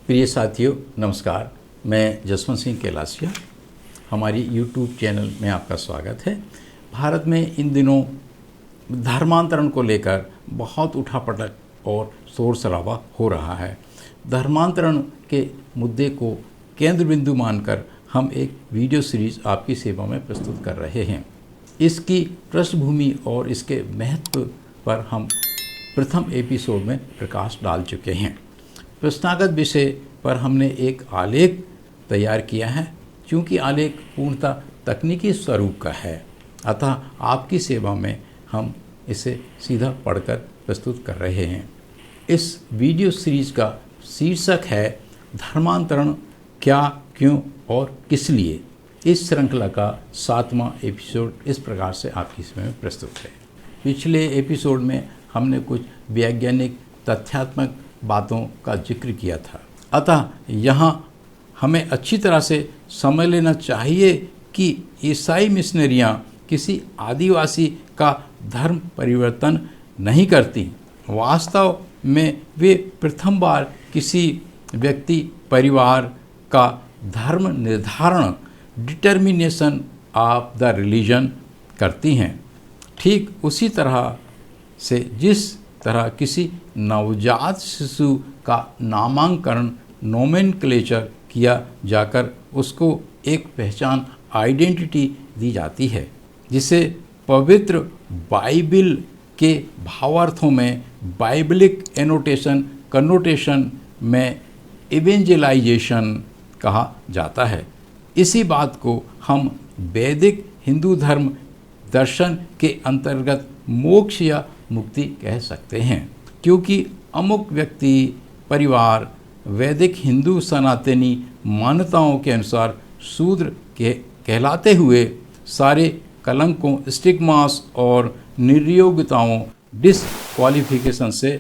प्रिय साथियों नमस्कार। मैं जसवंत सिंह कैलासिया, हमारी यूट्यूब चैनल में आपका स्वागत है। भारत में इन दिनों धर्मांतरण को लेकर बहुत उठापटक और शोर शराबा हो रहा है। धर्मांतरण के मुद्दे को केंद्र बिंदु मानकर हम एक वीडियो सीरीज आपकी सेवा में प्रस्तुत कर रहे हैं। इसकी पृष्ठभूमि और इसके महत्व पर हम प्रथम एपिसोड में प्रकाश डाल चुके हैं। प्रश्नागत विषय पर हमने एक आलेख तैयार किया है। क्योंकि आलेख पूर्णतः तकनीकी स्वरूप का है, अतः आपकी सेवा में हम इसे सीधा पढ़कर प्रस्तुत कर रहे हैं। इस वीडियो सीरीज का शीर्षक है धर्मांतरण क्या, क्यों और किस लिए। इस श्रृंखला का 7वां एपिसोड इस प्रकार से आपकी सेवा में प्रस्तुत है। पिछले एपिसोड में हमने कुछ वैज्ञानिक तथ्यात्मक बातों का जिक्र किया था, अतः यहाँ हमें अच्छी तरह से समझ लेना चाहिए कि ईसाई मिशनरियाँ किसी आदिवासी का धर्म परिवर्तन नहीं करती। वास्तव में वे प्रथम बार किसी व्यक्ति परिवार का धर्म निर्धारण डिटर्मिनेशन ऑफ द रिलीजन करती हैं। ठीक उसी तरह से जिस तरह किसी नवजात शिशु का नामांकन नोमेनक्लेचर किया जाकर उसको एक पहचान आइडेंटिटी दी जाती है, जिसे पवित्र बाइबिल के भावार्थों में बाइबलिक एनोटेशन कन्नोटेशन में इवेंजेलाइजेशन कहा जाता है। इसी बात को हम वैदिक हिंदू धर्म दर्शन के अंतर्गत मोक्ष या मुक्ति कह सकते हैं। क्योंकि अमुक व्यक्ति परिवार वैदिक हिंदू सनातनी मान्यताओं के अनुसार शूद्र के कहलाते हुए सारे कलंकों, स्टिग्मास और निर्योग्यताओं डिसक्वालिफिकेशन से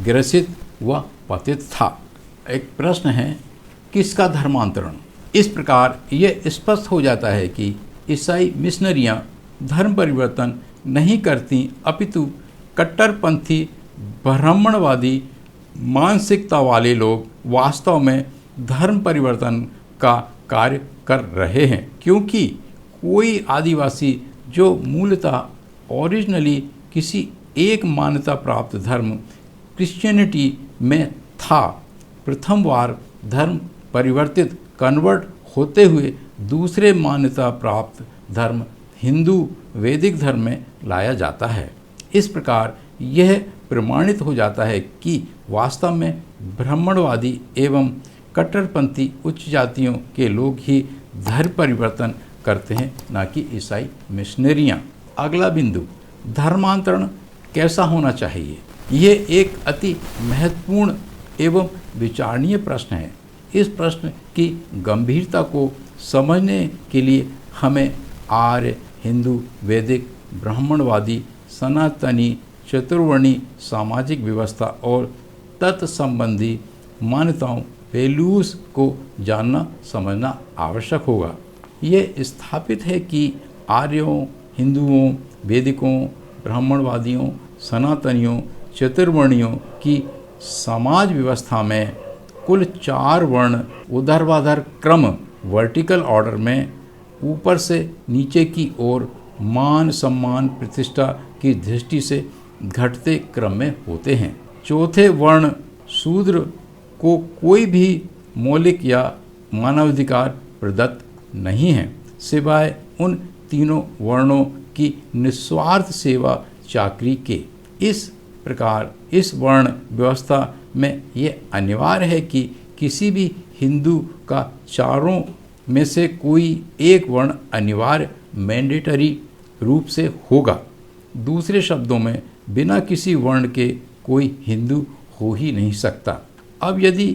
ग्रसित व पतित था। एक प्रश्न है, किसका धर्मांतरण? इस प्रकार यह स्पष्ट हो जाता है कि ईसाई मिशनरियाँ धर्म परिवर्तन नहीं करती, अपितु कट्टरपंथी ब्राह्मणवादी मानसिकता वाले लोग वास्तव में धर्म परिवर्तन का कार्य कर रहे हैं। क्योंकि कोई आदिवासी जो मूलतः ओरिजिनली किसी एक मान्यता प्राप्त धर्म क्रिश्चियनिटी में था, प्रथम बार धर्म परिवर्तित कन्वर्ट होते हुए दूसरे मान्यता प्राप्त धर्म हिंदू वैदिक धर्म में लाया जाता है। इस प्रकार यह प्रमाणित हो जाता है कि वास्तव में ब्राह्मणवादी एवं कट्टरपंथी उच्च जातियों के लोग ही धर्म परिवर्तन करते हैं, न कि ईसाई मिशनरियाँ। अगला बिंदु, धर्मांतरण कैसा होना चाहिए? यह एक अति महत्वपूर्ण एवं विचारणीय प्रश्न है। इस प्रश्न की गंभीरता को समझने के लिए हमें आर्य, हिंदू, वैदिक, ब्राह्मणवादी, सनातनी, चतुर्वर्णी सामाजिक व्यवस्था और तत्संबंधी मान्यताओं वैल्यूज़ को जानना समझना आवश्यक होगा। ये स्थापित है कि आर्यों, हिंदुओं, वैदिकों, ब्राह्मणवादियों, सनातनियों, चतुर्वर्णियों की समाज व्यवस्था में कुल 4 वर्ण ऊर्ध्वाधर क्रम वर्टिकल ऑर्डर में ऊपर से नीचे की ओर मान सम्मान प्रतिष्ठा की दृष्टि से घटते क्रम में होते हैं। चौथे वर्ण शूद्र को कोई भी मौलिक या मानवाधिकार प्रदत्त नहीं है, सिवाय उन तीनों वर्णों की निस्वार्थ सेवा चाकरी के। इस प्रकार इस वर्ण व्यवस्था में ये अनिवार्य है कि किसी भी हिंदू का चारों में से कोई एक वर्ण अनिवार्य मैंडेटरी रूप से होगा। दूसरे शब्दों में बिना किसी वर्ण के कोई हिंदू हो ही नहीं सकता। अब यदि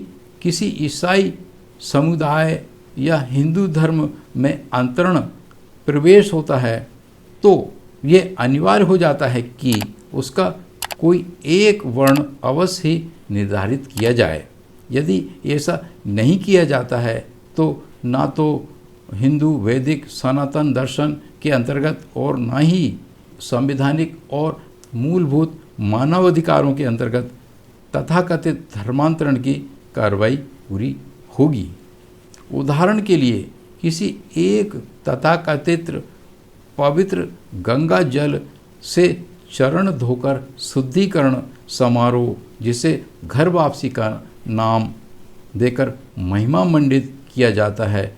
किसी ईसाई समुदाय या हिंदू धर्म में अंतरण प्रवेश होता है तो ये अनिवार्य हो जाता है कि उसका कोई एक वर्ण अवश्य ही निर्धारित किया जाए। यदि ऐसा नहीं किया जाता है तो ना तो हिंदू वैदिक सनातन दर्शन के अंतर्गत और ना ही संवैधानिक और मूलभूत मानवाधिकारों के अंतर्गत तथाकथित धर्मांतरण की कार्रवाई पूरी होगी। उदाहरण के लिए किसी एक तथाकथित पवित्र गंगा जल से चरण धोकर शुद्धिकरण समारोह, जिसे घर वापसी का नाम देकर महिमा मंडित किया जाता है,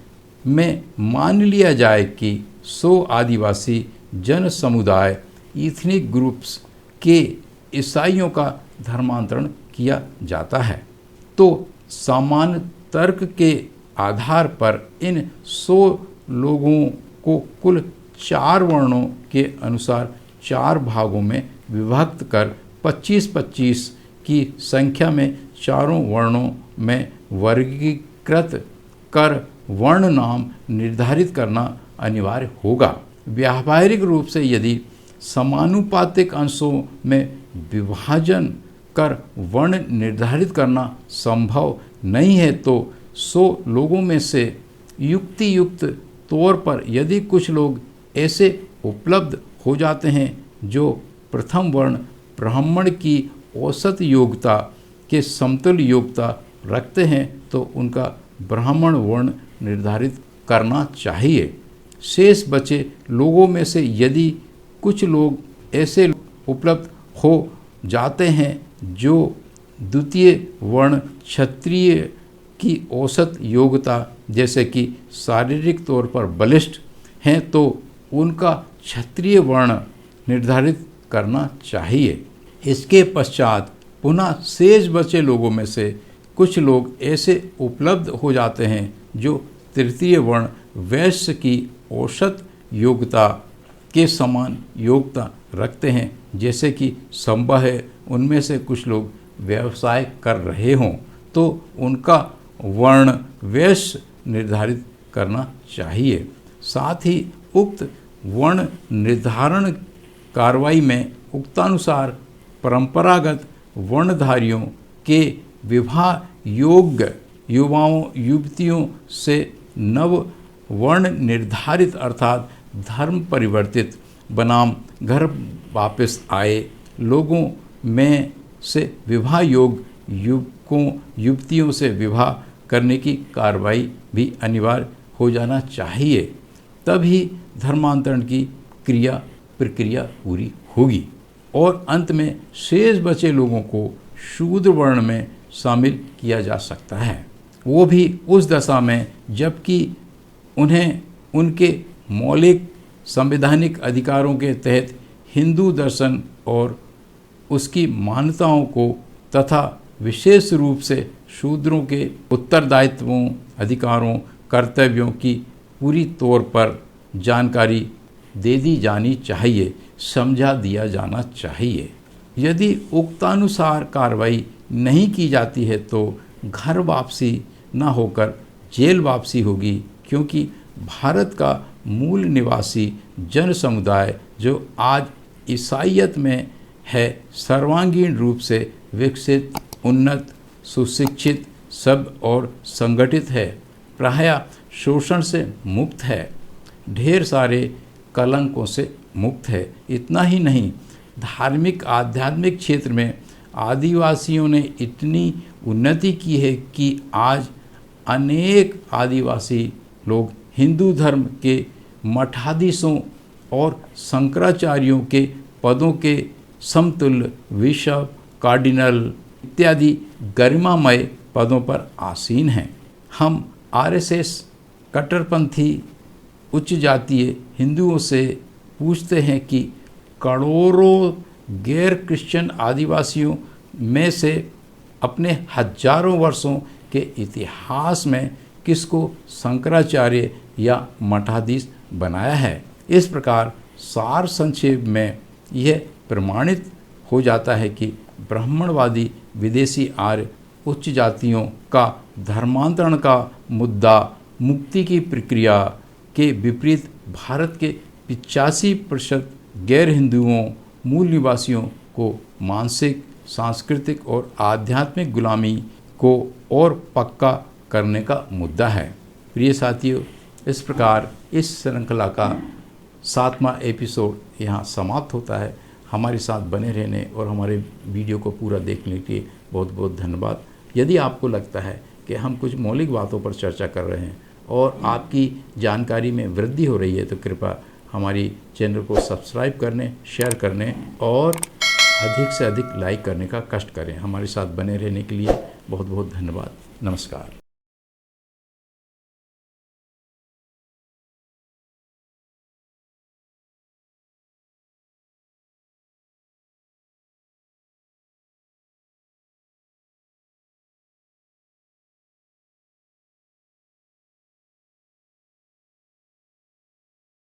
में मान लिया जाए कि 100 आदिवासी जन समुदाय इथनिक ग्रुप्स के ईसाइयों का धर्मांतरण किया जाता है, तो सामान्य तर्क के आधार पर इन 100 लोगों को कुल 4 वर्णों के अनुसार 4 भागों में विभक्त कर 25-25 की संख्या में चारों वर्णों में वर्गीकृत कर वर्ण नाम निर्धारित करना अनिवार्य होगा। व्यावहारिक रूप से यदि समानुपातिक अंशों में विभाजन कर वर्ण निर्धारित करना संभव नहीं है, तो 100 लोगों में से युक्तियुक्त तौर पर यदि कुछ लोग ऐसे उपलब्ध हो जाते हैं जो प्रथम वर्ण ब्राह्मण की औसत योग्यता के समतुल्य योग्यता रखते हैं, तो उनका ब्राह्मण वर्ण निर्धारित करना चाहिए। शेष बचे लोगों में से यदि कुछ लोग ऐसे उपलब्ध हो जाते हैं जो द्वितीय वर्ण क्षत्रिय की औसत योग्यता जैसे कि शारीरिक तौर पर बलिष्ठ हैं, तो उनका क्षत्रिय वर्ण निर्धारित करना चाहिए। इसके पश्चात पुनः शेष बचे लोगों में से कुछ लोग ऐसे उपलब्ध हो जाते हैं जो तृतीय वर्ण वैश्य की औसत योग्यता के समान योग्यता रखते हैं, जैसे कि संभव है उनमें से कुछ लोग व्यवसाय कर रहे हों, तो उनका वर्ण वैश्य निर्धारित करना चाहिए। साथ ही उक्त वर्ण निर्धारण कार्रवाई में उक्तानुसार परंपरागत वर्णधारियों के विवाह योग्य युवाओं युवतियों से नव वर्ण निर्धारित अर्थात धर्म परिवर्तित बनाम घर वापस आए लोगों में से विवाह योग्य युवकों युवतियों से विवाह करने की कार्रवाई भी अनिवार्य हो जाना चाहिए, तभी धर्मांतरण की प्रक्रिया पूरी होगी। और अंत में शेष बचे लोगों को शूद्र वर्ण में शामिल किया जा सकता है, वो भी उस दशा में जबकि उन्हें उनके मौलिक संवैधानिक अधिकारों के तहत हिंदू दर्शन और उसकी मान्यताओं को तथा विशेष रूप से शूद्रों के उत्तरदायित्वों अधिकारों कर्तव्यों की पूरी तौर पर जानकारी दे दी जानी चाहिए, समझा दिया जाना चाहिए। यदि उक्तानुसार कार्रवाई नहीं की जाती है तो घर वापसी न होकर जेल वापसी होगी, क्योंकि भारत का मूल निवासी जन समुदाय जो आज ईसाईयत में है सर्वांगीण रूप से विकसित उन्नत सुशिक्षित सब और संगठित है, प्रायः शोषण से मुक्त है, ढेर सारे कलंकों से मुक्त है। इतना ही नहीं, धार्मिक आध्यात्मिक क्षेत्र में आदिवासियों ने इतनी उन्नति की है कि आज अनेक आदिवासी लोग हिंदू धर्म के मठाधीशों और शंकराचार्यों के पदों के समतुल्य बिशप कार्डिनल इत्यादि गरिमामय पदों पर आसीन हैं। हम आरएसएस कट्टरपंथी उच्च जातीय हिंदुओं से पूछते हैं कि करोड़ों गैर क्रिश्चियन आदिवासियों में से अपने हजारों वर्षों के इतिहास में किसको शंकराचार्य या मठाधीश बनाया है। इस प्रकार सार संक्षेप में यह प्रमाणित हो जाता है कि ब्राह्मणवादी विदेशी आर्य उच्च जातियों का धर्मांतरण का मुद्दा मुक्ति की प्रक्रिया के विपरीत भारत के 85% गैर हिंदुओं मूल निवासियों को मानसिक सांस्कृतिक और आध्यात्मिक गुलामी को और पक्का करने का मुद्दा है। प्रिय साथियों, इस प्रकार इस श्रृंखला का 7वां एपिसोड यहाँ समाप्त होता है। हमारे साथ बने रहने और हमारे वीडियो को पूरा देखने के लिए बहुत बहुत धन्यवाद। यदि आपको लगता है कि हम कुछ मौलिक बातों पर चर्चा कर रहे हैं और आपकी जानकारी में वृद्धि हो रही है, तो कृपया हमारी चैनल को सब्सक्राइब करने, शेयर करने और अधिक से अधिक लाइक करने का कष्ट करें। हमारे साथ बने रहने के लिए बहुत बहुत धन्यवाद। नमस्कार।